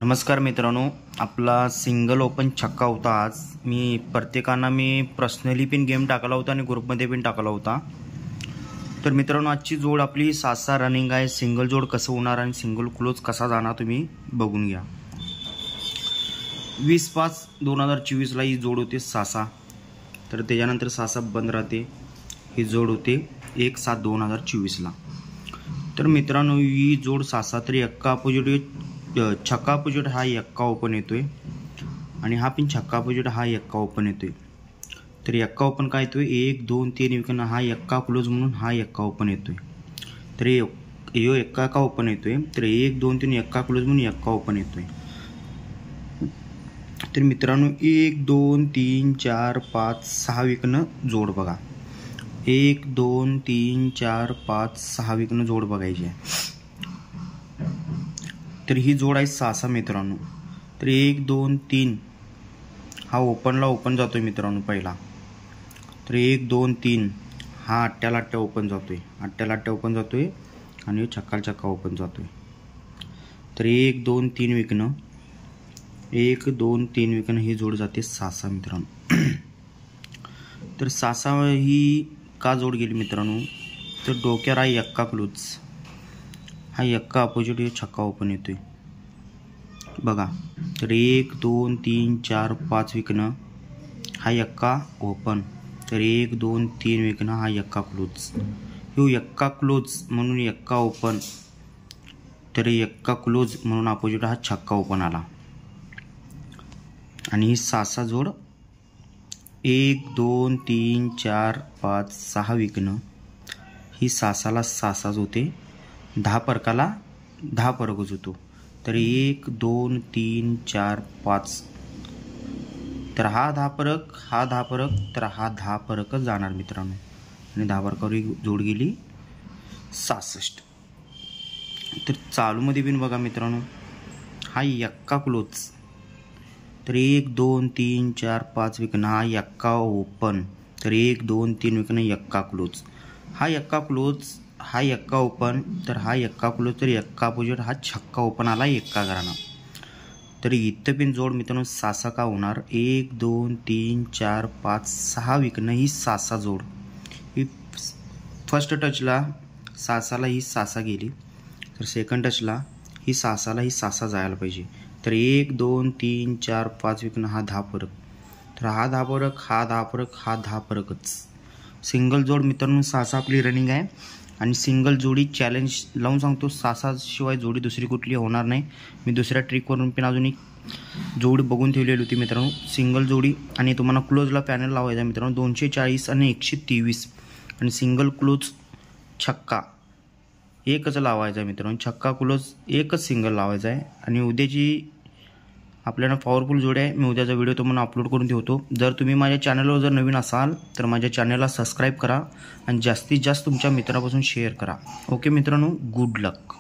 नमस्कार मित्रांनो, आपला सिंगल ओपन छक्का होता। आज मी प्रत्येकांना पर्सनली पण गेम टाकला होता आणि ग्रुपमध्ये पण टाकला होता। तर मित्रांनो, आजची जोड आपली 6-6 रनिंग आहे। सिंगल जोड कसं होणार आणि सिंगल क्लोज कसा जाणार तुम्ही बघून घ्या। 20/5/2024 ला ही जोड होते 6-6। तर त्याच्यानंतर 6-6 बंद राहते। ही जोड होते 1/7/2024 ला। तर मित्रांनो, ही जोड 6-6 तरी एक्का अपोजिट छक्का अपोजिट हा एक्का ओपन येतोय आणि हा पण छक्का अपोजिट हा एक्का ओपन येतोय। तर एक्का ओपन काय येतोय 1 2 3 विकन हा एक्का क्लोज म्हणून हा एक्का ओपन येतोय। तर यो एक्का का ओपन येतोय। तर 1 2 3 एक्का क्लोज म्हणून एक्का ओपन येतोय। तर मित्रांनो, 1 2 3 4 5 6 विकन जोड बघा। 1 2 3 4 5 6 विकन जोड बघायची आहे। तर ही जोड आहे 6-6 मित्रांनो। तर 1 2 3 हा ओपन जातोय मित्रांनो पहिला। तर 1 2 3 हा अट्ट्याला अट्ट्या ओपन जातोय, अट्ट्याला अट्ट्या ओपन जातोय आणि छक्काला छक्का ओपन जातोय। तर 1 2 3 विकन 1 2 3 विकन ही जोड जाते 6-6 मित्रांनो। तर 6-6 ही का जोड गेली मित्रांनो, तर डोक्यावर आहे एक्का क्लोज, हा एक्का अपोजिट छक्का ओपन येतोय बघा। तर 1 2 3 4 5 विकन हा एक्का ओपन। तर 1 2 3 विकन हा एक्का क्लोज, ह्यो एक्का क्लोज म्हणून एक्का ओपन। तर एक्का क्लोज म्हणून अपोजिट हा छक्का ओपन आला आणि ही 6-6 जोड 1 2 3 4 5 6 विकन ही 6-6 ला 6-6 होते, 10 फरकाला 10 फरकच होतो। तर 1 2 3 4 5 तर हा 10 फरक, हा 10 फरक, तर हा 10 फरकच जाणार मित्रांनो आणि 10 फरकावर जोड गेली 66। तर चालूमध्ये पण बघा मित्रांनो, हा एक्का क्लोज। तर 1 2 3 4 5 विकन हा एक्का ओपन। तर 1 2 3 विकन एक्का क्लोज, हा एक्का क्लोज, हा एक्का ओपन। तर हा एक्का क्लोज, तर एक्का अपोजिट हा छक्का ओपन आला एक्का घराना। तर इथं पण जोड मित्रांनो 6-6 का होणार। 1 2 3 4 5 6 विकन ही 6-6 जोड, ही फर्स्ट टचला 6-6 ला ही 6-6 गेली। तर सेकंड टचला ही 6-6 ला ही 6-6 जायला पाहिजे। तर 1 2 3 4 5 विकन हा 10 फरक, तर हा 10 फरक, हा 10 फरक, हा 10 फरकच। सिंगल जोड मित्रांनो 6-6 आपली रनिंग आहे आणि सिंगल जोडी चॅलेंज लावून सांगतो, 6-6 शिवाय जोडी दुसरी कुठली होणार नाही। मी दुसऱ्या ट्रिकवरून पण अजून एक जोडी बघून ठेवलेली होती मित्रांनो, सिंगल जोडी। आणि तुम्हाला क्लोजला पॅनल लावायचा मित्रांनो 240 आणि 123 आणि सिंगल क्लोज छक्का एकच लावायचा आहे मित्रांनो। छक्का क्लोज एकच सिंगल लावायचा आहे आणि उद्याची आपल्याला पॉवरफुल जोडी आहे। मी उद्याचा व्हिडिओ तुम्हाला अपलोड करून ठेवतो। जर तुम्ही माझ्या चॅनलवर जर नवीन असाल तर माझ्या चॅनलला सबस्क्राईब करा आणि जास्तीत जास्त तुमच्या मित्रापासून शेअर करा। ओके मित्रांनो, गुड लक।